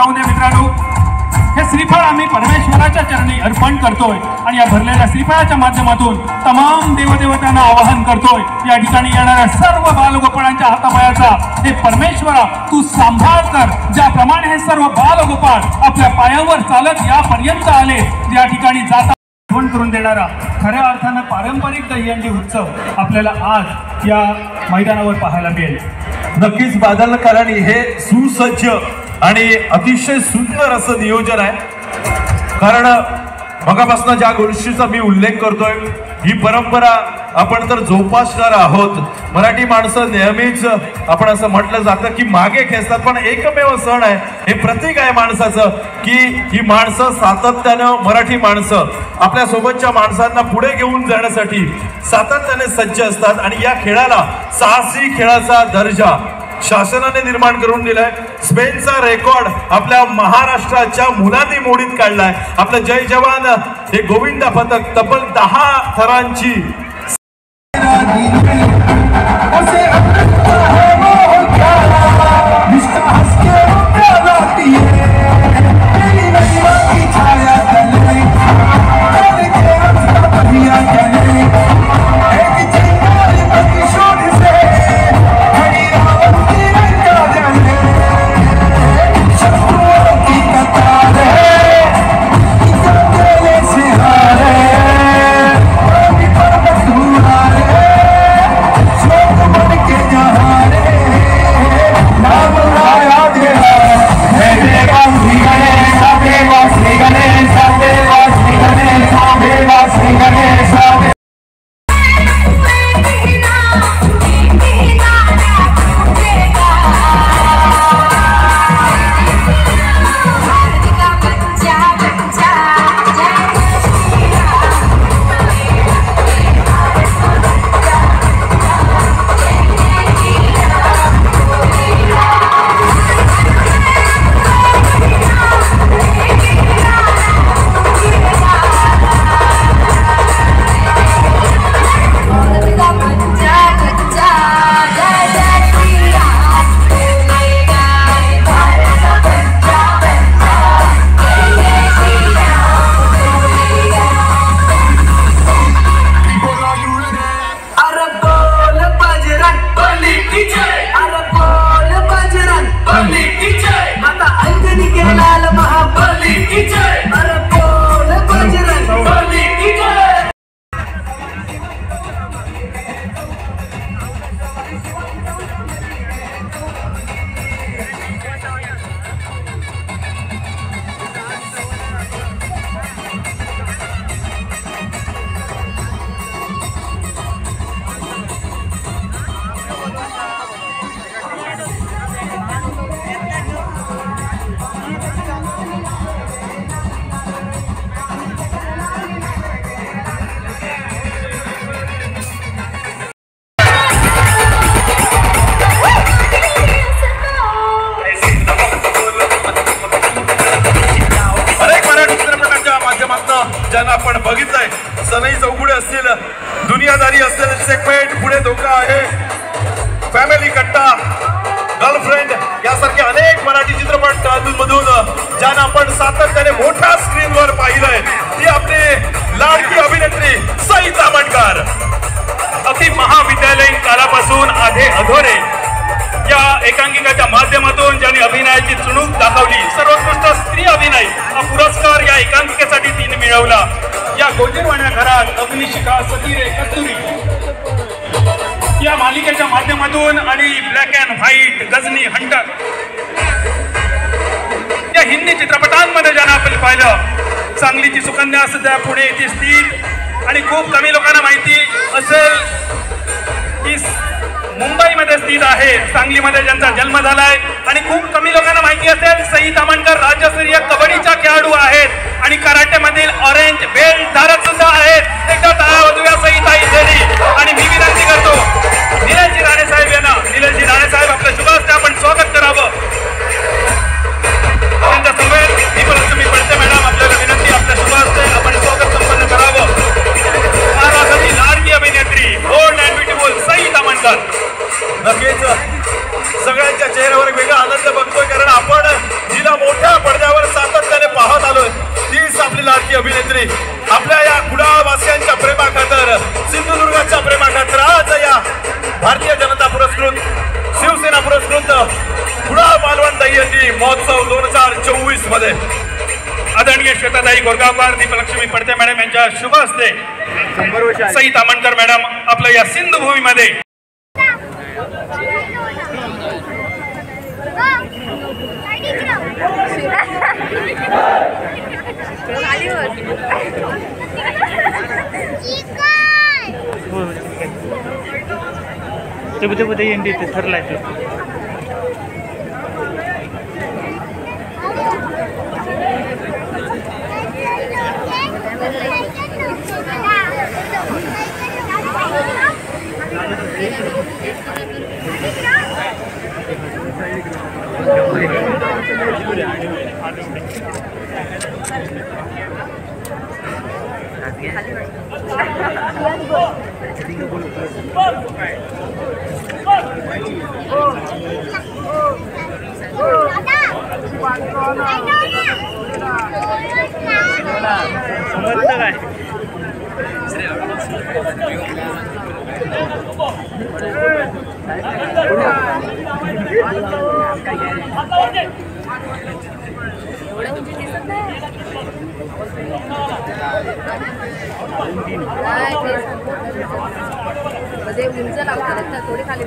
मित्रांनो, हे श्रीफळ आम्ही परमेश्वराच्या चरणी अर्पण करतोय आणि या भरलेल्या श्रीफळाच्या माध्यमातून तमाम देवदेवतांना आवाहन करतोय। या ठिकाणी येणाऱ्या सर्व बालगोपाळांच्या हातापायाचा हे परमेश्वरा तू सांभाळ कर, ज्याप्रमाणे हे सर्व बालगोपाळ आपल्या पायावर चालत यापर्यंत आले, या ठिकाणी जाता आठवण करून देणारा खऱ्या अर्थानं पारंपरिक दहीहंडी उत्सव आपल्याला आज या मैदानावर पाहायला मिळेल। नक्कीच बादलकरांनी हे सुसज्ज आणि अतिशय सुंदर असं नियोजन आहे। कारण मगापासून ज्या गोष्टीचा मी उल्लेख करतोय, ही परंपरा आपण तर जोपासणार आहोत। मराठी माणसं नेहमीच आपण असं म्हटलं जातं की मागे खेचतात, पण एकमेव सण आहे, हे प्रतीक आहे माणसाचं की ही माणसं सातत्यानं, मराठी माणसं आपल्या सोबतच्या माणसांना पुढे घेऊन जाण्यासाठी सातत्याने सज्ज असतात आणि या खेळाला साहसी खेळाचा दर्जा शासनाने निर्माण करून दिलाय। स्पेनचा रेकॉर्ड आपल्या महाराष्ट्राच्या मुलांनी मोडीत काढलाय। आपलं जय जवान हे गोविंदा पथक तब्बल 10 थरांची ज्यांना आपण बघितलंय, सनई चौघुडे असतील, दुनियादारी असतील, सेगमेंट, पुढे धोका आहे, फॅमिली कट्टा, गर्लफ्रेंड यासारखे अनेक मराठी चित्रपट मधून ज्यांना आपण सातत्याने मोठ्या स्क्रीनवर पाहिलंय, ती आपली लाडकी अभिनेत्री सई तामणकर। अति महाविद्यालयीन काळापासून आधे अधोरे या एकांकिकाच्या माध्यमातून ज्यांनी अभिनयाची चुणूक दाखवली, सर्वोत्कृष्ट स्त्री अभिनय हा पुरस्कार या एकांकिकेसाठी तिने मिळवला। या गोजीरवाण्या घरात अग्निशिखा, सतीरे, कस्तुरी या मालिकेच्या माध्यमातून आणि black and white, Ghajini, Hunter या हिंदी चित्रपटांमध्ये ज्यांना आपण पाहिलं, सांगलीची सुकन्या सध्या पुणे येथे स्थित आणि खूप कमी लोकांना माहिती असेल की मुंबईमध्ये स्थित आहे, सांगलीमध्ये ज्यांचा जन्म झालाय आणि खूप कमी लोकांना माहिती असेल सई तामणकर राज्यस्तरीय कबड्डीच्या खेळाडू आहेत आणि कराटेमधील ऑरेंज बेल्ट धारक सुद्धा आहेत। एकदा टाळ्या वाजवूया सई ताईंसाठी आणि मी विनंती करतो निलेशजी राणे साहेब यांना, निलेशजी राणे साहेब आपल्या शुभ हस्ते आपण स्वागत करावं। त्यांच्या समवेत दीपलक्ष्मी पडते मॅडम, आपल्याला विनंती आपल्या शुभ हस्ते आपण स्वागत संपन्न करावं। महाराष्ट्राची लाडकी अभिनेत्री, bold and beautiful Sai Tamankar. नक्कीच सगळ्यांच्या चेहऱ्यावर वेगळा आनंद बघतोय, कारण आपण जिला मोठ्या दहीहंडी महोत्सव 2024 मध्ये आदरणीय श्वेताताई गोरगावकर, दीपलक्ष्मी पडते मॅडम यांच्या शुभ हस्ते सई तामणकर मॅडम आपल्या या सिंधुभूमीमध्ये ते एंडी ते ठरलाय ते समजलं काय उंच लावतात थोडी खाली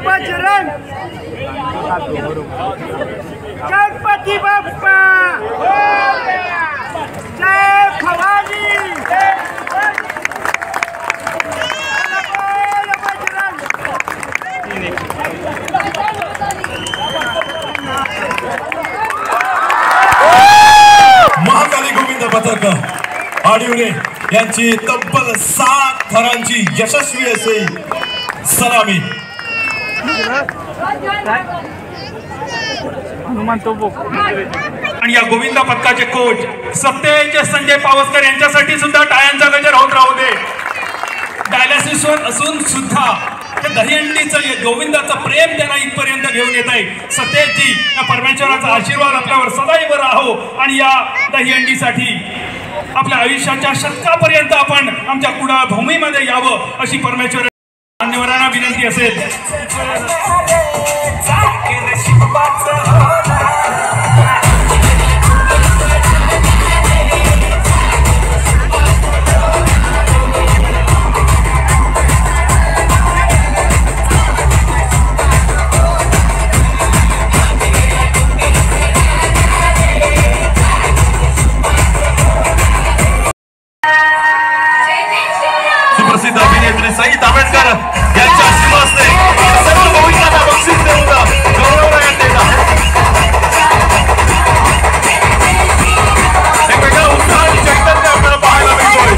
बजरंग गणपती बाप्पा जय भवानी महाकाली गोविंद पथक आडिवरे यांची तब्बल 7 थरांची यशस्वी असे सलामी हनुमान तो आणि या गोविंदा पथकाचे कोच सत्तेचे संजय पावसकर यांच्यासाठी सुद्धा टाळ्यांचा गजर होत राहू दे. डायलिसिसवर असून सुद्धा दहीहंडीचं गोविंदाचं प्रेम त्यांना इथपर्यंत घेऊन येत आहे. सत्तेची या परमेश्वराचा आशीर्वाद आपल्यावर सदैव राहो आणि या दहीहंडीसाठी आपल्या आयुष्याच्या शतकापर्यंत आपण आमच्या कुडाळ भूमीमध्ये यावं अशी परमेश्वर मान्यवरांना विनंती असेल. सुप्रसिद्ध अभिनेत्री सई तामणकर यांच्या शुभ हस्ते सर्व गोविंदांना बक्षीस देऊन गौरवण्यात येत आहे. एक वेगळा उत्साह आणि चैतन्य आपल्याला पाहायला मिळतोय.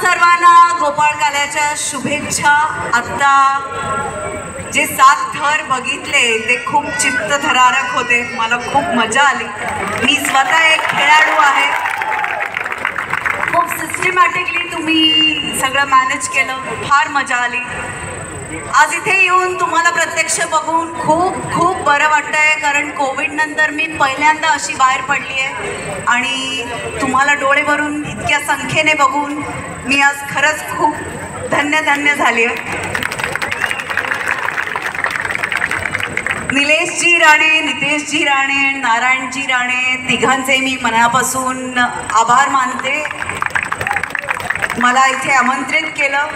सर्वांना गोपाळ काल्याच्या शुभेच्छा. आता जे 7 थर बघितले ते खूप चित्तथरारक होते. मला खूप मजा आली. मी स्वतः एक खेळाडू आहे. खूप सिस्टमॅटिकली तुम्ही सगळं मॅनेज केलं. फार मजा आली. आज इथे येऊन तुम्हाला प्रत्यक्ष बघून खूप खूप बरं वाटतंय. कारण कोविड नंतर मी पहिल्यांदा अशी बाहेर पडली आहे आणि तुम्हाला डोळे भरून इतक्या संख्येने बघून मी आज खरंच खूप धन्य झाली आहे. निलेशजी राणे, नितेशजी राणे, नारायणजी राणे तिघांचे मी मनापासून आभार मानते. मला इथे आमंत्रित केलं.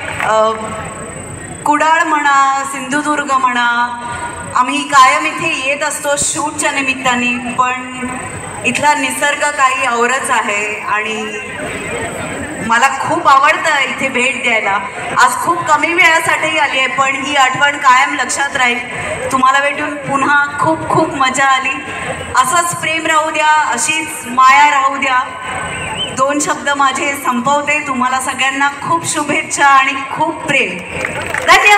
कुडाळ म्हणा, सिंधुदुर्ग म्हणा, आम्ही कायम इथे येत असतो शूटच्या निमित्ताने, पण इथला निसर्ग काही औरच आहे आणि मला खूप आवडतं इथे भेट द्यायला. आज खूप कमी वेळासाठी आली आहे, पण ही आठवण कायम लक्षात राहील. तुम्हाला भेटून पुन्हा खूप खूप मजा आली. असंच प्रेम राहू द्या, अशीच माया राहू द्या. 2 शब्द माझे संपवते. तुम्हाला सगळ्यांना खूप शुभेच्छा आणि खूप प्रेम. धन्यवाद.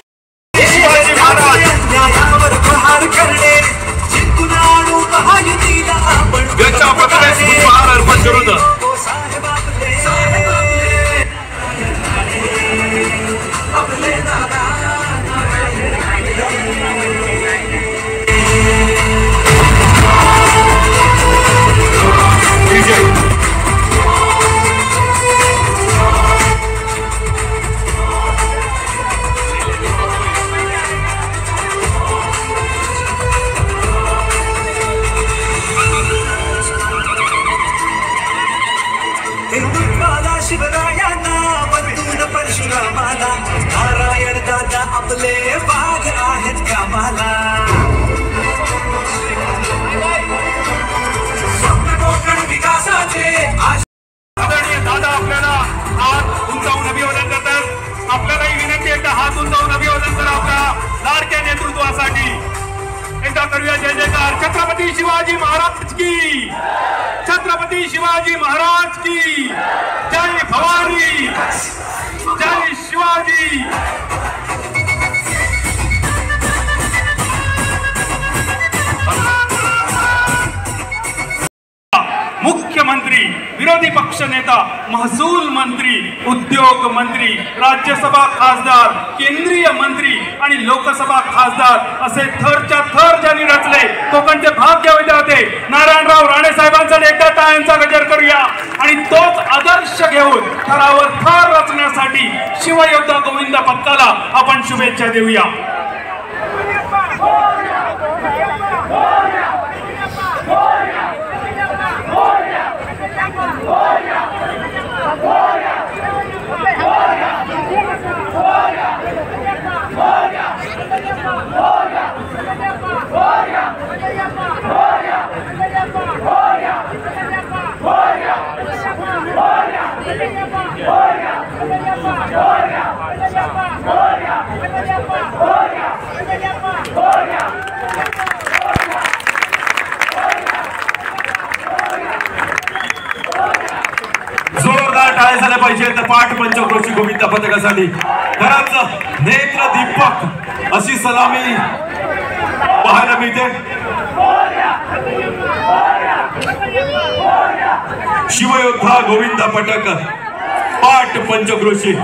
छत्रपती शिवाजी महाराज की, छत्रपती शिवाजी महाराज की जय भवानी, जय शिवाजी। मुख्यमंत्री, विरोधी पक्ष नेता, महसूल मंत्री, उद्योग मंत्री, राज्यसभा खासदार, केंद्रीय मंत्री आणि लोकसभा खासदार असे थरच्या थर ज्यांनी रचले कोकणचे भाग्य विधाते नारायणराव राणे साहेबांचा एकदा टाळ्यांचा गजर करूया आणि तोच आदर्श घेऊन थरावर थर रचण्यासाठी शिवयोद्धा गोविंद पथकाला आपण शुभेच्छा देऊया। जोरदार टाळ्या झाल्या पाहिजे तर पाठ पंचक्रोशी गोविंद पथकासाठी खरंच नेत्र दीपक अशी सलामी पाहायला मिळते। शिवयोद्धा गोविंद पथक पाठ पंचक्रोशी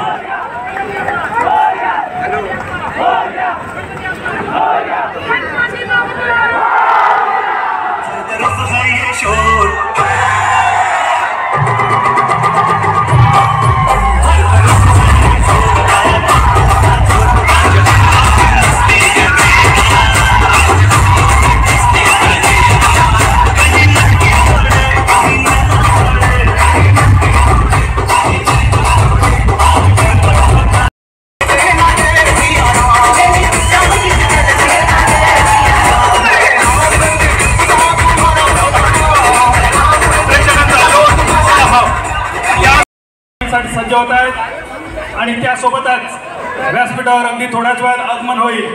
सज्ज होत आहेत आणि त्यासोबतच व्यासपीठावर अगदी थोड्याच वेळात आगमन होईल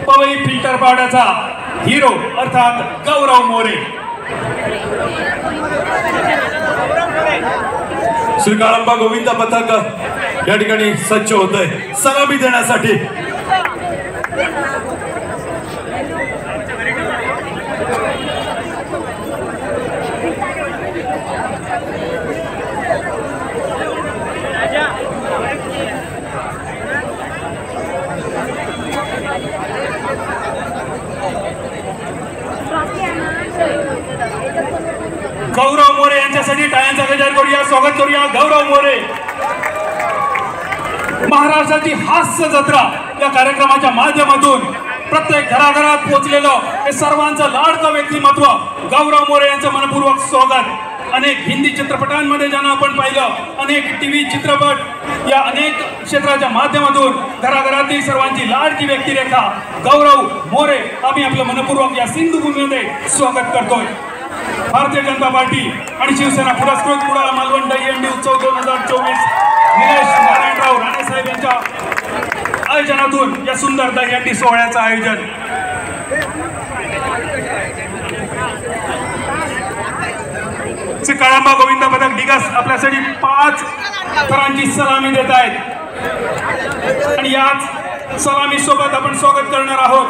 पवई फिल्टर पावड्याचा हिरो अर्थात गौरव मोरे। श्री काळंबा गोविंद पथक या ठिकाणी सज्ज होत आहे सलामी देण्यासाठी। गौरव मोरे यांच्यासाठी टाळ्यांचा गजर करूया, स्वागत करूया गौरव मोरे। महाराष्ट्राची हास्य जत्रा या कार्यक्रमाच्या माध्यमातून प्रत्येक घराघरात पोहोचलेलं हे सर्वांचं लाडकं व्यक्तिमत्व गौरव मोरे यांचं मनपूर्वक स्वागत। अनेक हिंदी चित्रपटांमध्ये ज्यांना आपण पाहिलं, अनेक टीव्ही चित्रपट या अनेक क्षेत्राच्या माध्यमातून घराघरातील सर्वांची लाडकी व्यक्तिरेखा गौरव मोरे आम्ही आपलं मनपूर्वक या सिंधुभूमीमध्ये स्वागत करतोय। भारतीय जनता पार्टी आणि शिवसेना पुरस्कृत कुडाळ मालवण दहीहंडी उत्सव 2024 निलेश नारायणराव राणे साहेब यांच्या आयोजनातून या सुंदर दहीहंडी सोहळ्याचं आयोजन। श्री काळंबा गोविंद पथक डिगस आपल्यासाठी 5 थरांची सलामी देत आहेत आणि याच सलामी सोबत आपण स्वागत करणार आहोत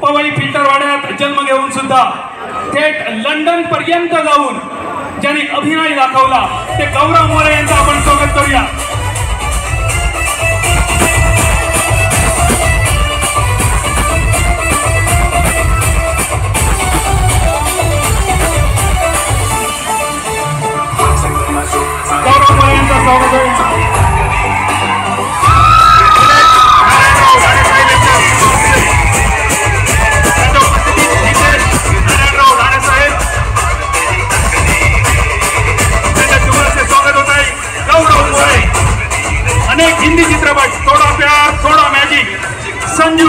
पवई फिल्टरवाड्यात जन्म घेऊन सुद्धा थेट लंडन पर्यंत जाऊन ज्यांनी अभिनय दाखवला ते गौरव मोरे यांचं आपण स्वागत करूया। गौरव मोरे यांचं स्वागत आहे। अनेक हिंदी चित्रपट, थोडा प्यार थोडा मॅजिक, संजू,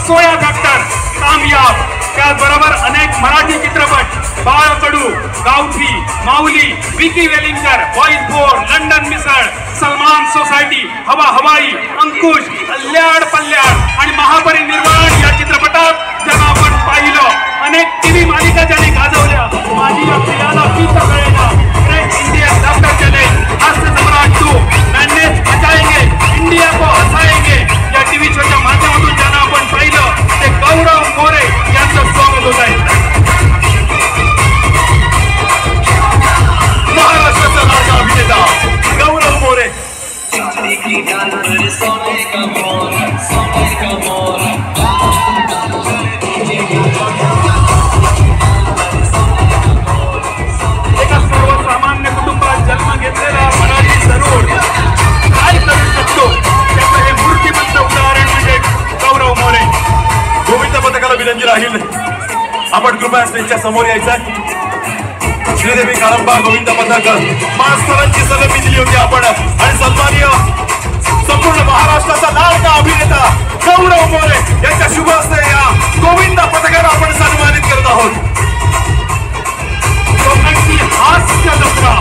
सोया फॅक्टर, कामयाब, त्याचबरोबर अनेक मराठी चित्रपट, Balkadu, Gavthi, Mauli, Vicky Velingkar, boys board, London Misal, Salman society, Hawa Hawai, अंकुश, अल्याड पल्याड आणि महापरिनिर्वाण या चित्रपटात राहील. आपण कृपया स्टेजच्या समोर यायचं. श्रीदेवी काळंबा, गोविंद पथकर, मास्तरांची सलामी दिली होती आपण. आणि सन्माननीय संपूर्ण महाराष्ट्राचा लाडका अभिनेता गौरव मोरे यांच्या शुभ हस्ते या गोविंद पथकर आपण सन्मानित करत आहोत. कोकणची हास्य जत्रा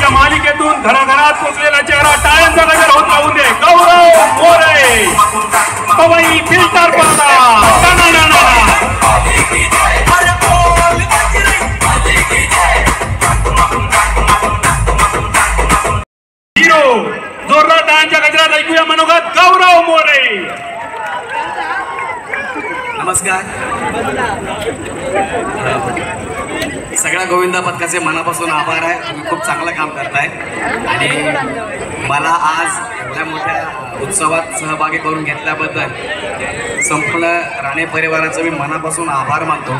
या मालिकेतून घराघरात पोचलेला चेहरा टाळ्यांचा नगर होत राहू दे. गौरव मोरे, पवई फिल्टर हिरो. जोरदार टाळ्यांच्या गजरात ऐकूया मनोगत गौरव मोरे. नमस्कार. सगळ्या गोविंद पथकाचे मनापासून आभार आहे. तुम्ही खूप चांगलं काम करताय आणि मला आज एवढ्या मोठ्या उत्सवात सहभागी करून घेतल्याबद्दल संपूर्ण राणे परिवाराचं मी मनापासून आभार मानतो.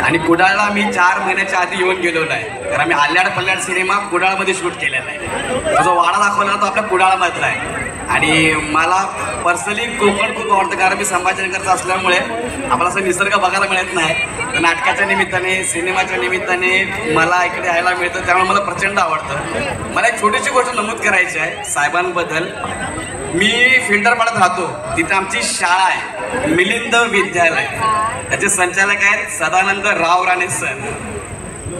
आणि कुडाळला मी 4 महिन्याच्या आधी येऊन गेलेलो आहे. तर आम्ही आल्याड पल्ल्याड सिनेमा कुडाळमध्ये शूट केलेला आहे. तो जो वाडा दाखवला तो आपल्या कुडाळमधला आहे. आणि मला पर्सनली कोकण खूप आवडतं, कारण मी संभाजीनगरचा असल्यामुळे आपला असं निसर्ग बघायला मिळत नाही. तर नाटकाच्या निमित्ताने, सिनेमाच्या निमित्ताने मला इकडे यायला मिळतं, त्यामुळे मला प्रचंड आवडतं. मला एक छोटीशी गोष्ट नमूद करायची आहे साहेबांबद्दल. मी फिल्टरपाड्यात राहतो, तिथे आमची शाळा आहे मिलिंद विद्यालय. त्याचे संचालक आहेत सदानंद राव राणे सर.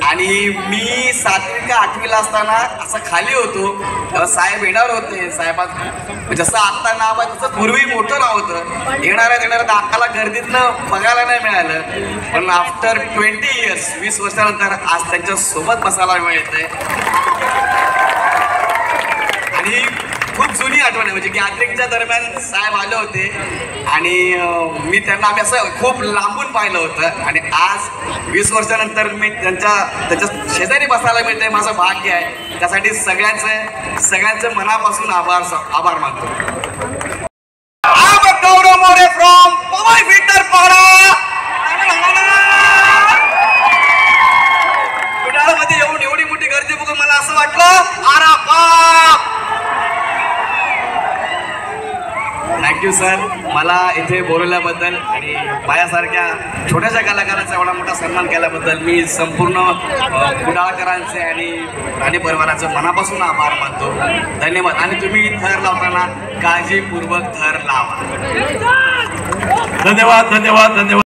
आणि मी 7वी का 8वीला असताना असं खाली होतो तेव्हा साहेब येणार होते. साहेबात जसं आत्ता नाव आहे तसं पूर्वी मोठं नाव होतं. येणाऱ्या दाखला गर्दीतनं बघायला नाही मिळालं. पण आफ्टर 20 इयर्स 20 वर्षानंतर आज त्यांच्या सोबत बसायला मिळतंय. आणि खूप जुनी आठवण आहे, म्हणजे गॅदरिंगच्या दरम्यान साहेब आले होते आणि मी त्यांना आम्ही असं खूप लांबून पाहिलं होतं. आणि आज 20 वर्षानंतर मी त्यांच्या शेजारी बसायला मिळते, माझं भाग्य आहे. त्यासाठी सगळ्यांचं मनापासून आभार मानतो. गौरव मोरे फ्रॉम पवई फिल्टरपाडा. कुडाळमध्ये येऊन एवढी मोठी गर्दी बघून मला असं वाटलं आरा बाप. थँक्यू सर, मला इथे बोलवल्याबद्दल आणि माझ्यासारख्या छोट्याशा कलाकाराचा एवढा मोठा सन्मान केल्याबद्दल मी संपूर्ण कुडाळकरांचे आणि राणे परिवाराचं मनापासून आभार मानतो. धन्यवाद. आणि तुम्ही थर लावताना काळजीपूर्वक थर लावा. धन्यवाद धन्यवाद धन्यवाद.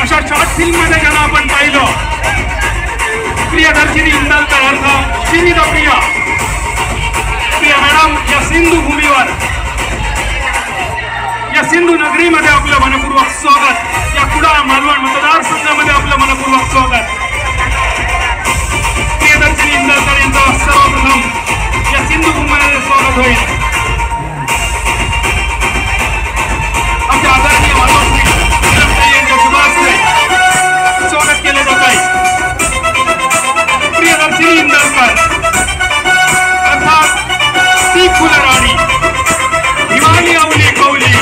अशा शॉर्ट फिल्म मध्ये ज्यांना आपण पाहिलं, प्रियदर्शिनी कुडाळ मालवण मतदारसंघामध्ये आपलं मनपूर्वक स्वागत. प्रियदर्शनी इंदरकर यांचं सर्वप्रथम या सिंधू कुंभामध्ये स्वागत होईल. आमच्या आदरणीय मानवश्री यांच्या शुभास्ते स्वागत केले जात आहे. प्रियदर्शनी इंदरकर अर्थात ती फुलराणी हिमाली अवली कौली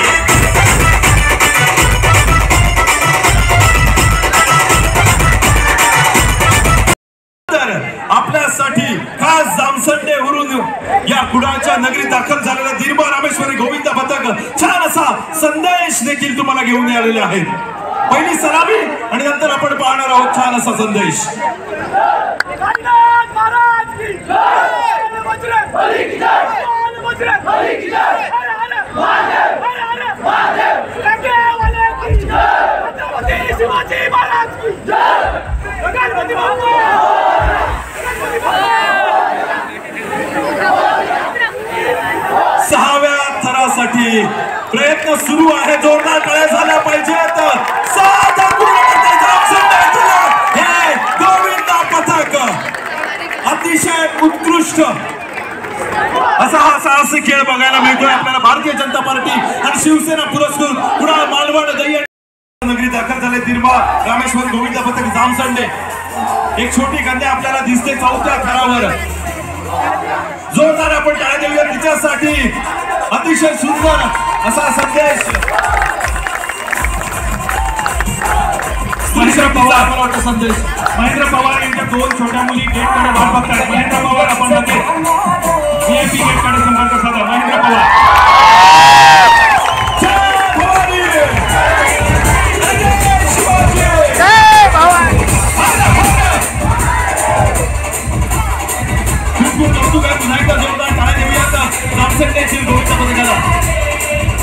आपल्यासाठी खास जामसंडेवरून या कुडाळच्या नगरीत दाखल झालेला दिर्बा रामेश्वरी गोविंद पथक छान असा संदेश देखील तुम्हाला घेऊन आलेले आहेत. पहिली सलामी आणि नंतर आपण पाहणार आहोत छान असा संदेश. सहाव्या थरासाठी प्रयत्न सुरू आहे. जोरदार टाळ्या झाल्या पाहिजेत. हे गोविंद पथक अतिशय उत्कृष्ट असा हा साहसी खेळ बघायला मिळतोय आपल्याला. भारतीय जनता पार्टी आणि शिवसेना पुरस्कृत कुडाळ मालवण दहिया नगरी दाखल झाले दिर्बा रामेश्वर गोविंद पथक जामसंडे. एक छोटी कन्या आपल्याला दिसते चौथ्या थरावर. जोरदार आपण टाळ्या देऊया तिच्यासाठी. अतिशय सुंदर असा संदेश. महेंद्र पवार संदेश. महेंद्र पवार यांच्या दोन छोट्या मुली गेटकडे वाट बघतात. महेंद्र पवार आपण VIP गेटकडे संपर्क साधा. महेंद्र पवार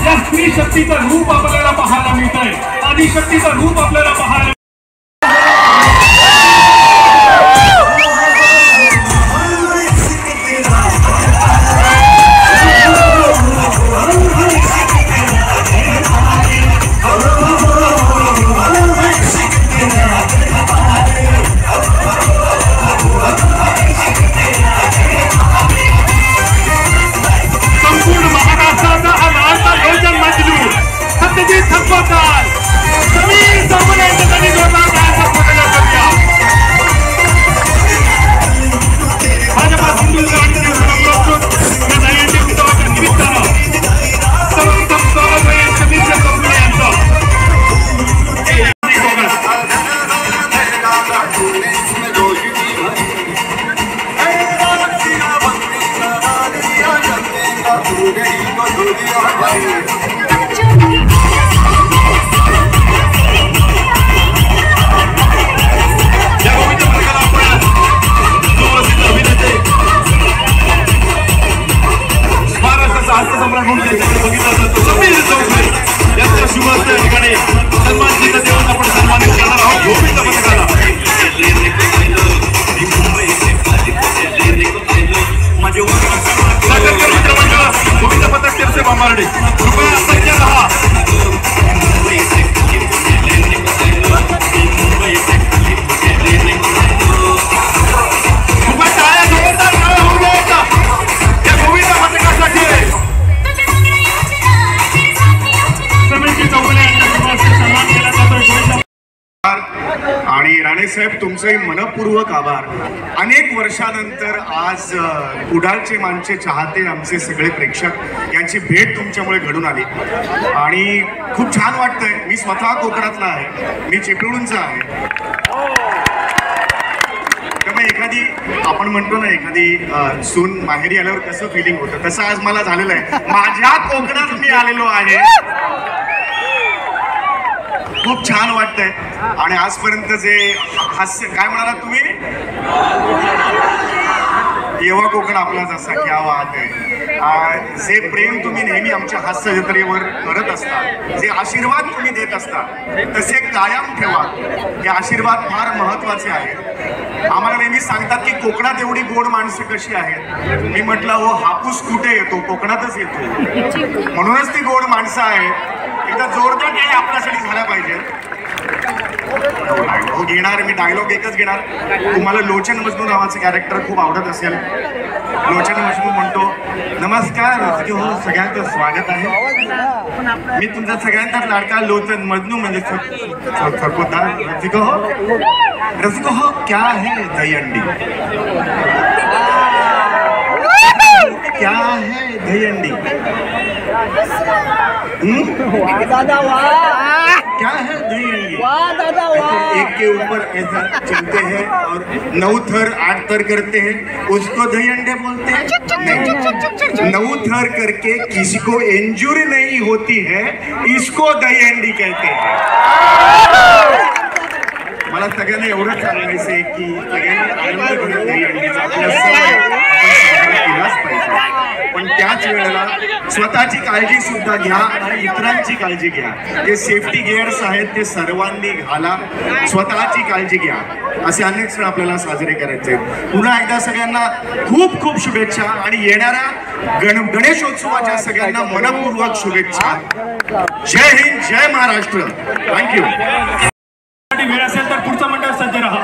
या स्त्री शक्तीचं रूप आपल्याला पाहायला मिळतंय. आदिशक्तीचं रूप आपल्याला पाहायला आणि राणेसाहेब तुमचंही मनपूर्वक आभार. अनेक वर्षानंतर आज कुडाळचे मानचे चाहते आमचे सगळे प्रेक्षक यांची भेट तुमच्यामुळे घडून आली आणि खूप छान वाटतंय. मी स्वतः कोकणातला आहे. मी चिपळूणचा आहे. त्यामुळे एखादी आपण म्हणतो ना एखादी सून माहेरी आल्यावर कसं फिलिंग होतं तसं आज मला झालेलं आहे. माझ्या कोकणात मी आलेलो आहे. खूप छान वाटतंय. आणि आजपर्यंत जे हास्य काय म्हणाला तुम्ही येवा कोकण आपला जसा क्या बात आहे. जे प्रेम तुम्ही नेहमी आमच्या हास्य जत्रेवर करत असता, जे आशीर्वाद तुम्ही देत असता तसे कायम ठेवा. हे आशीर्वाद फार महत्वाचे आहेत. आम्हाला नेहमी सांगतात की कोकणात एवढी गोड माणसं कशी आहेत. मी म्हटलं हो हापूस कुठे येतो कोकणातच येतो म्हणूनच ती गोड माणसं आहेत. एकदा जोरदार काही आपल्यासाठी झाला पाहिजे. हो घेणार मी, डायलॉग एकच घेणार. तुम्हाला लोचन मजनू नावाचं कॅरेक्टर खूप आवडत असेल. लोचन मजनू म्हणतो, नमस्कार रसिको हो, सगळ्यांचं स्वागत आहे. मी तुमचा सगळ्यांचाच लाडका लोचन मजनू म्हणजे सरपोतदार. रसिको हो क्या है दहीहंडी, क्या है दहीहंडी, क्या है दहीहंडी. एक के ऊपर ऐसा चलते हैं और 9 थर 8 थर करते हैं, उसको दहीहंडे बोलते हैं. नहीं, 9 थर करके किसी को इंजुरी नहीं होती है, इसको दहीहंडी कहते हैं. मला सगळ्यांना एवढंच सांगायचं आहे की सगळ्यांनी आनंद घेऊन दहीहंडीचा आपल्या केलाच पाहिजे, पण त्याच वेळेला स्वतःची काळजी सुद्धा घ्या आणि इतरांची काळजी घ्या. जे सेफ्टी गिअर्स आहेत ते सर्वांनी घाला, स्वतःची काळजी घ्या. असे अनेक सण आपल्याला साजरे करायचे आहेत. पुन्हा एकदा सगळ्यांना खूप खूप शुभेच्छा आणि येणाऱ्या गणेशोत्सवाच्या सगळ्यांना मनपूर्वक शुभेच्छा. जय हिंद, जय महाराष्ट्र. थँक्यू. वेळ असेल तर पुढचं मंडळ सज्ज राहा.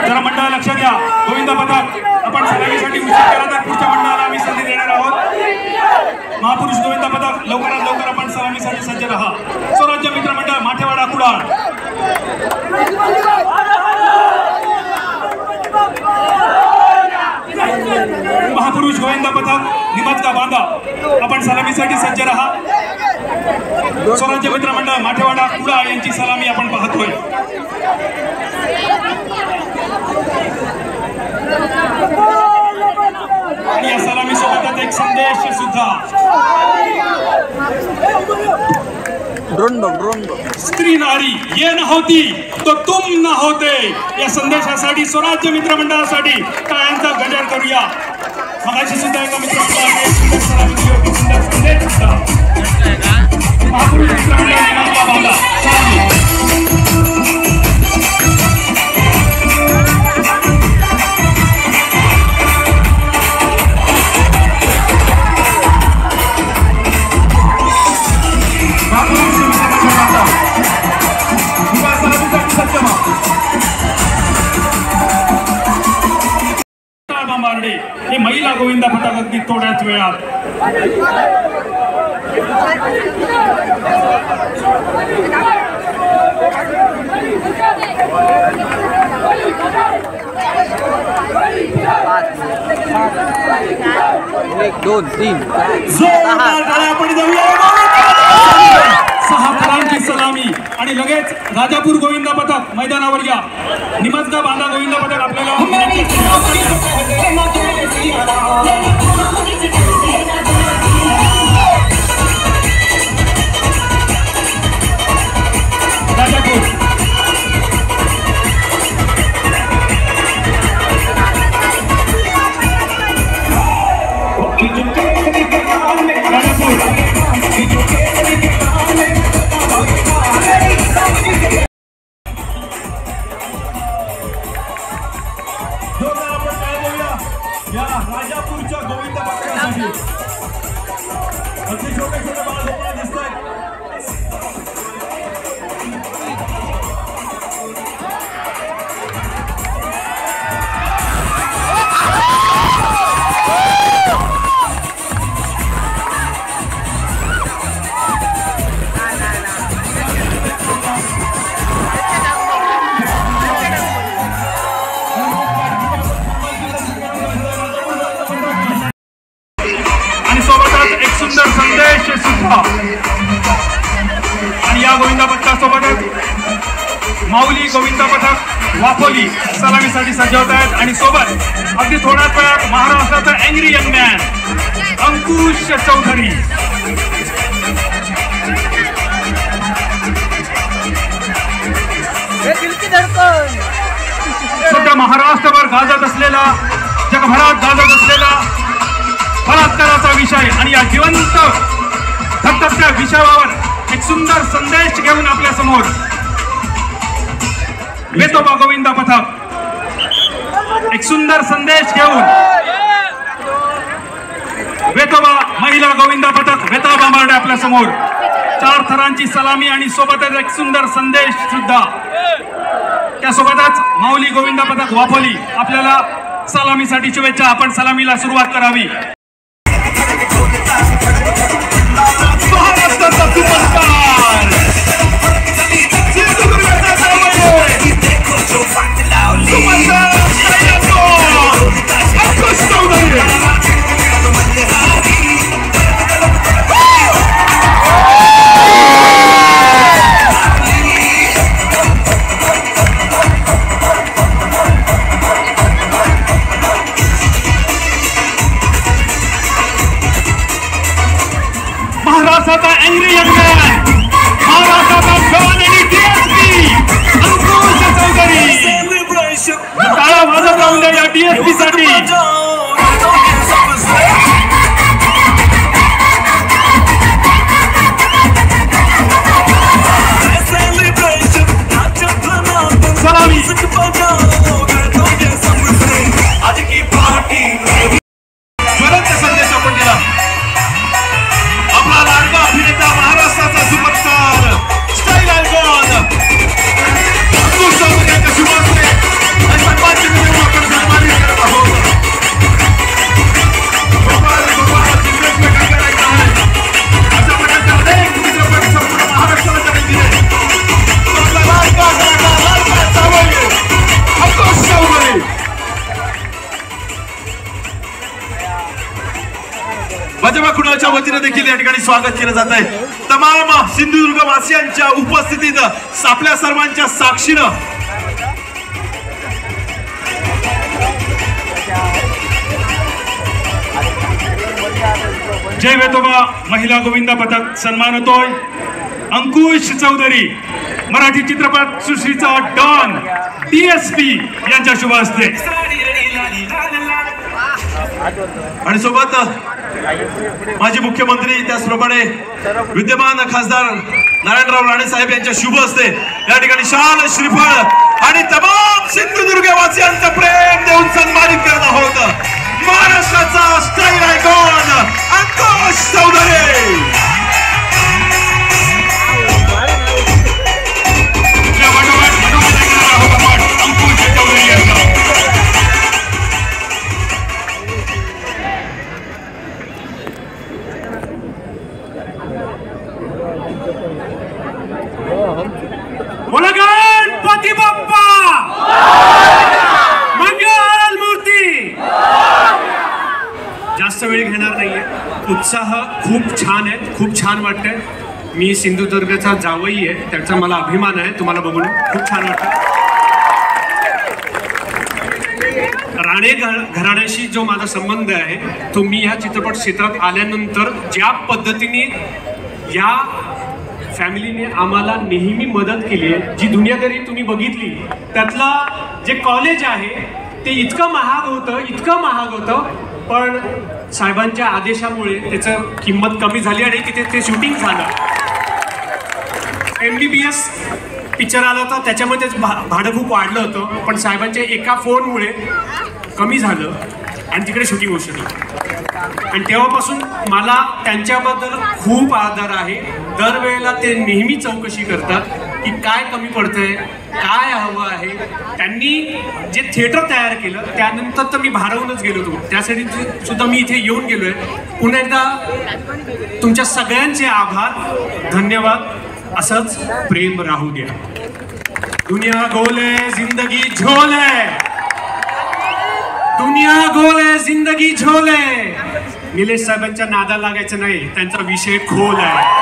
जरा मंडळ लक्ष द्या. गोविंद पथक आपण सलामीसाठी उशीर केला तर पुढच्या मंडळाला आम्ही संधी देणार आहोत. महापुरुष गोविंद पथक लवकरात लवकर आपण सलामीसाठी सज्ज राहा. स्वराज्य मित्र मंडळ माठेवाडा कुडाळ. महापुरुष गोविंद पथक निमजगा बांधा आपण सलामीसाठी सज्ज राहा. स्वराज्य मित्र मंडळ माठेवाडा कुडाळ यांची सलामी आपण पाहतोय. आणि या सलामी सोबतच एक संदेश सुद्धा. स्त्री नारी ये न होती तो तुम न होते या संदेशासाठी स्वराज्य मित्र मंडळासाठी टाळ्यांचा गजर करूया. मगाशी सुद्धा एका मित्रमंडळाने सुंदर सलामी दिली होती, सुंदर संदेश सुद्धा. महापुरुष मित्र मंडळ हे महिला गोविंद पथक अगदी थोड्याच वेळात. आपण जाऊया. 6 थरांची सलामी आणि लगेच राजापूर गोविंद पथक मैदानावर या. निमजगा बांधा गोविंद पथक आपल्याला राजापूर राजापूरच्या गोविंद पथकासाठी अगदी छोटे छोटे बाळ झोपडा दिसत आहेत. सुंदर संदेश सुद्धा. आणि या गोविंद पथकासोबतच माऊली गोविंद पथक वाफोली सलामीसाठी सज्ज होत आहेत. आणि सोबत अगदी थोड्याच वेळात महाराष्ट्राचा angry young man Ankush Chaudhari. सध्या महाराष्ट्रभर गाजत असलेला, जगभरात गाजत असलेला बलात्काराचा विषय आणि या जिवंत धगधगत्या विषयावर एक सुंदर संदेश घेऊन आपल्या समोर वेतोबा गोविंद पथक एक सुंदर संदेश घेऊन वेतोबा महिला गोविंदा पथक वेता बांबार्डे आपल्या समोर 4 थरांची सलामी आणि सोबतच एक सुंदर संदेश सुद्धा. त्यासोबतच माऊली गोविंदा पथक वाफोली आपल्याला सलामीसाठी शुभेच्छा. आपण सलामीला सुरुवात करावी. महाराष्ट्राचा सुपरस्टार महाराष्ट्राचा एंग्री यंग मॅन, महाराष्ट्राचा जवान आणि डीएसपी अंकुश चौधरी. टाळ्या वाजत राहून द्या या डीएसपी साठी. सलामी ज्वलंत संदेश आपण दिला. आपला लाडका अभिनेता महाराष्ट्राचा superstar style icon Ankush Chaudhari यांच्या शुभ हस्ते आणि सन्मानची मिळवणूक आपण सन्मानित करत आहोत. गोपाळ चित्रपट करायचा आहे अशा प्रकारचे अनेक चित्रपट संपूर्ण महाराष्ट्राला त्यांनी दिले. आपला लाडका चावले अंकुश चौधरी. भाजपा कुणाच्या वतीने देखील या ठिकाणी स्वागत केलं जात आहे. तमाम सिंधुदुर्ग वासियांच्या उपस्थितीत आपल्या सर्वांच्या साक्षीनं जय वेतोबा महिला गोविंदा पथक सन्मान होतोय अंकुश चौधरी मराठी चित्रपट सृष्टीचा डॉन डीएसपी यांच्या शुभ हस्ते. आणि सोबत माजी मुख्यमंत्री त्याचप्रमाणे विद्यमान खासदार नारायणराव राणे साहेब यांच्या शुभ हस्ते या ठिकाणी शाल श्रीफळ आणि तमाम सिंधुदुर्ग वासियांचं प्रेम देऊन सन्मानित करत आहोत महाराष्ट्राचा स्टाईल आयकॉन अंकुश चौधरी. अंकुश चौधरी यांचा बोला गणपती बाप्पा मंगल मूर्ती. जास्त वेळ घेणार नाहीये. उत्साह खूप छान आहे, खूप छान वाटतंय. मी सिंधुदुर्गचा जावई आहे, त्याचा मला अभिमान आहे. तुम्हाला बघून खूप छान वाटतं. राणे घराण्याशी जो माझा संबंध आहे तो मी ह्या चित्रपट क्षेत्रात आल्यानंतर ज्या पद्धतीने या फॅमिलीने आम्हाला नेहमी मदत केली आहे, जी दुनियादारी तुम्ही बघितली, त्यातलं जे कॉलेज आहे ते इतकं महाग होतं पण साहेबांच्या आदेशामुळे त्याचं किंमत कमी झाली आणि तिथे ते शूटिंग झालं. MBBS पिक्चर आला होता, त्याच्यामध्येच भाडं खूप वाढलं होतं पण साहेबांच्या एका फोनमुळे कमी झालं आणि तिकडे शूटिंग होऊ शकलं. आणि तेव्हापासून मला त्यांच्याबद्दल खूप आदर आहे. दरवेळेला ते नेहमी चौकशी करतात की काय कमी पडतंय, काय हवं आहे. त्यांनी जे थिएटर तयार केलं त्यानंतर तर मी भारावूनच गेलो होतो. त्यासाठी सुद्धा मी इथे येऊन गेलोय. पुन्हा एकदा तुमच्या सगळ्यांचे आभार, धन्यवाद. असंच प्रेम राहू द्या. दुनिया गोल है जिंदगी झोल है, दुनिया गोल है जिंदगी झोल है. निलेश साहेबांच्या नादा लागायचं नाही, त्यांचा विषय खोल आहे.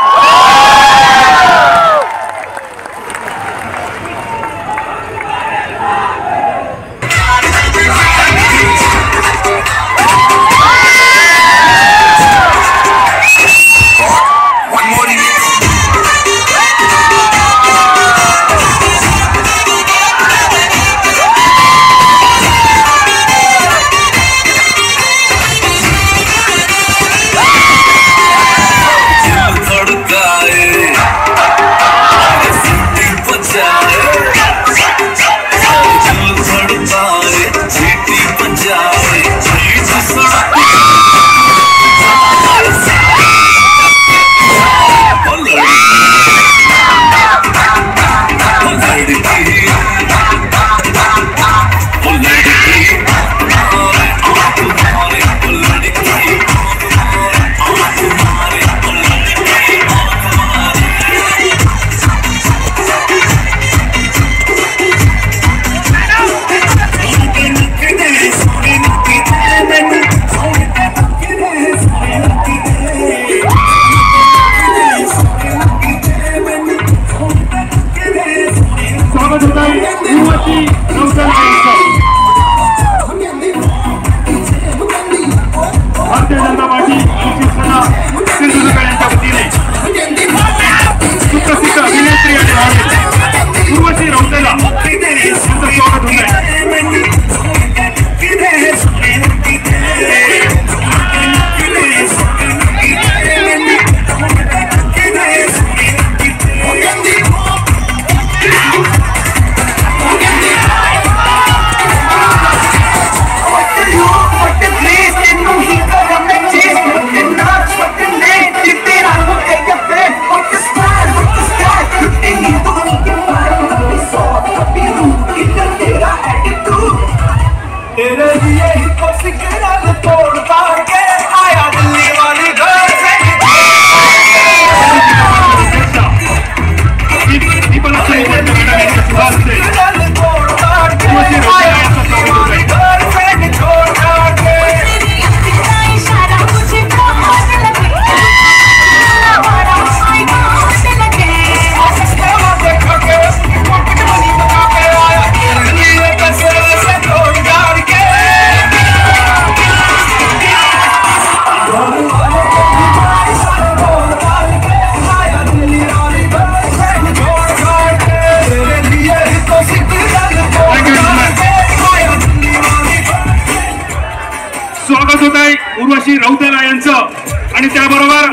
आणि त्याबरोबर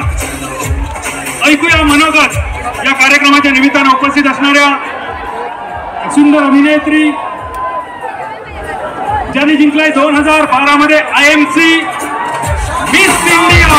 ऐकूया मनोगत या कार्यक्रमाच्या निमित्तानं उपस्थित असणाऱ्या सुंदर अभिनेत्री ज्यांनी जिंकलाय 2012 मध्ये IMC मिस इंडिया.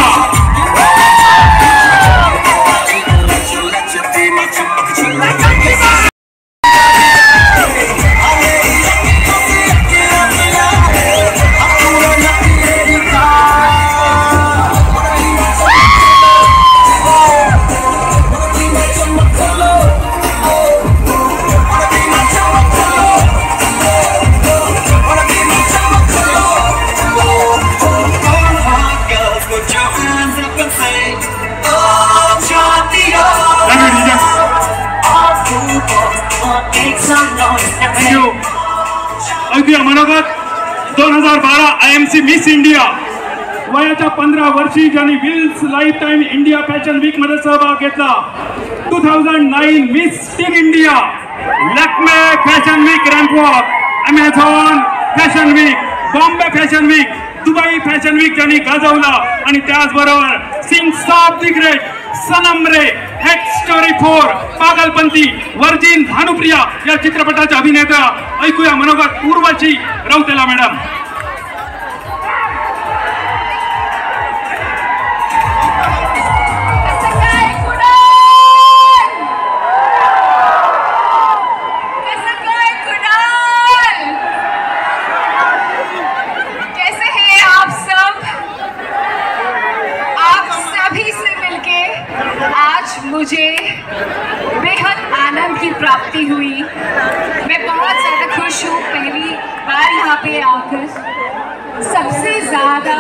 ऐकूया मनोगत 2012 IMC मिस इंडिया. वयाच्या 15 वर्षी ज्यांनी Wills lifetime India fashion week मध्ये सहभाग घेतला. 2009 miss team India, Lakme fashion week ramp walk, Amazon fashion week, Bombay fashion week, Dubai fashion week ज्यांनी गाजवला. आणि त्याचबरोबर sings of the great, Sanam Re, head story 4, Pagalpanti, virgin, Bhanupriya या चित्रपटाच्या अभिनेता. ऐकूया मनोगत उर्वशी रौतेला मॅडम. मुझे बेहद आनंद की प्राप्ति हुई. मैं बहुत ज़्यादा खुश हूँ पहली बार यहाँ पे आकर. सबसे ज़्यादा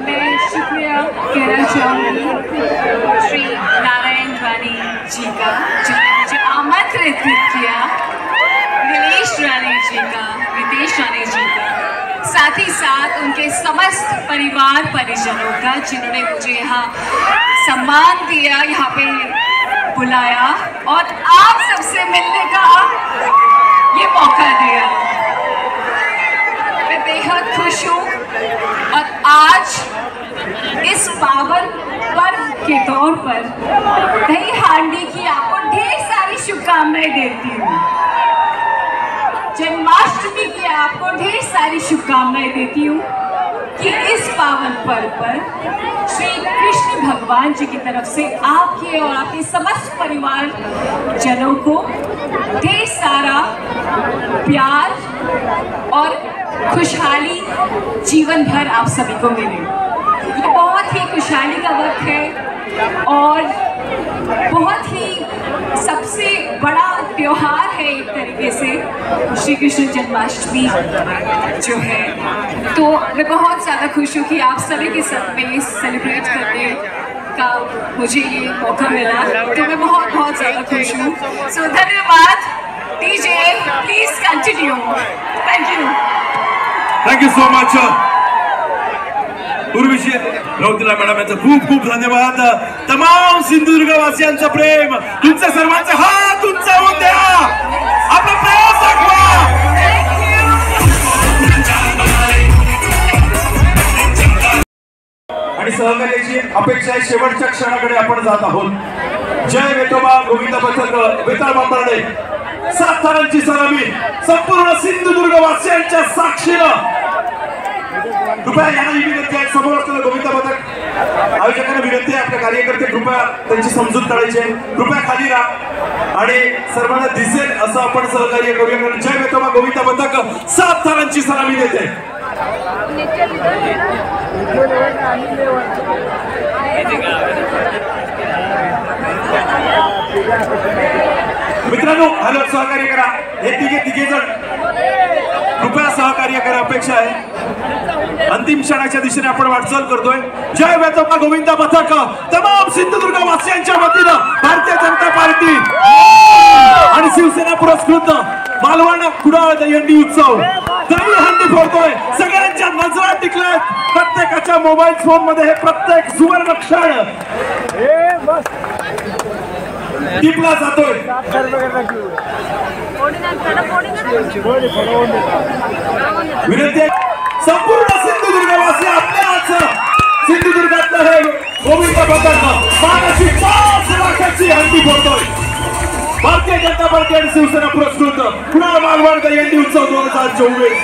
मैं शुक्रिया कहना चाहूँगी श्री नारायण रानी जी का, जिन्होंने मुझे आमंत्रित किया, नीलेश रानी जी का, रितेश रानी जी का, साथ ही साथ उनके समस्त परिवार परिजनों का, जिन्होंने मुझे यहाँ सम्मान दिया, यहाँ पे बुलाया और आप सबसे मिलने का ये मौका दिया. मैं बेहद खुश हूँ और आज इस पावन पर्व के तौर पर दही हांडी की आपको ढेर सारी शुभकामनाएं देती हूँ. जन्माष्टमी की आपको ढेर सारी शुभकामनाएं देती हूँ कि इस पावन पर्व पर श्री कृष्ण भगवान जी की तरफ से आपके और आपके समस्त परिवार जनों को ढेर सारा प्यार और खुशहाली जीवन भर आप सभी को मिले. ये बहुत ही खुशहाली का वक्त है और बहुत ही सबसे बड़ा त्योहार है एक तरीके से श्री कृष्ण जन्माष्टमी जो है. तो मैं बहुत ज़्यादा खुश हूँ कि आप सभी के साथ में सेलिब्रेट करने का मुझे ये मौका मिला. तो मैं बहुत बहुत ज़्यादा खुश हूँ. सो धन्यवाद. DJ please continue. Thank you so much Urvashi Rautela madam यांचं खूप खूप धन्यवाद. तमाम सिंधुदुर्ग वासियांचं प्रेम, तुमच्या सर्वांचे हात उंचावून द्या, आपला प्रेम दाखवा. आणि सहकार्याची अपेक्षा आहे. शेवटच्या क्षणाकडे आपण जात आहोत. जय वेतोबा गोविंद पथक वेताळ बांबर्डे 7 थारांची सलामी संपूर्ण सिंधुदुर्ग वासियांच्या साक्षीनं. कृपया यांना ही विनंती आहे, समोर असलेलं गोविंद पथक आयोजकांना विनंती आहे, आपले कार्यकर्ते कृपया त्यांची समजूत काढायची, कृपया खाली राहा आणि सर्वांना दिसेल असं आपण सहकार्य करूया. जय वेतोबा गोविंद पथक 7 थारांची सलामी देते. मित्रांनो हॅलो, सहकार्य करा. हे तिघे जण कृपया सहकार्य करा, अपेक्षा आहे. अंतिम क्षणाच्या दिशेने आपण वाटचाल करतोय. जय वेतोबा गोविंद पथक तमाम सिंधुदुर्ग वासियांच्या वतीनं भारतीय जनता पार्टी आणि शिवसेना पुरस्कृत मालवण कुडाळ दहीहंडी उत्सव दही हंडी फोडतोय. सगळ्यांच्या नजरा टिकल्यात. प्रत्येकाच्या मोबाईल फोन मध्ये हे प्रत्येक सुवर्ण क्षण टिपला जातोय. विनंती संपूर्ण सिंधुदुर्गवासी आपल्याच सिंधुदुर्गातलं हे गोविंद पथक मानाची 5 लाखाची हंडी फोडतोय. भारतीय जनता पार्टी आणि शिवसेना पुरस्कृत कुणाल मालवण दहीहंडी उत्सव 2024.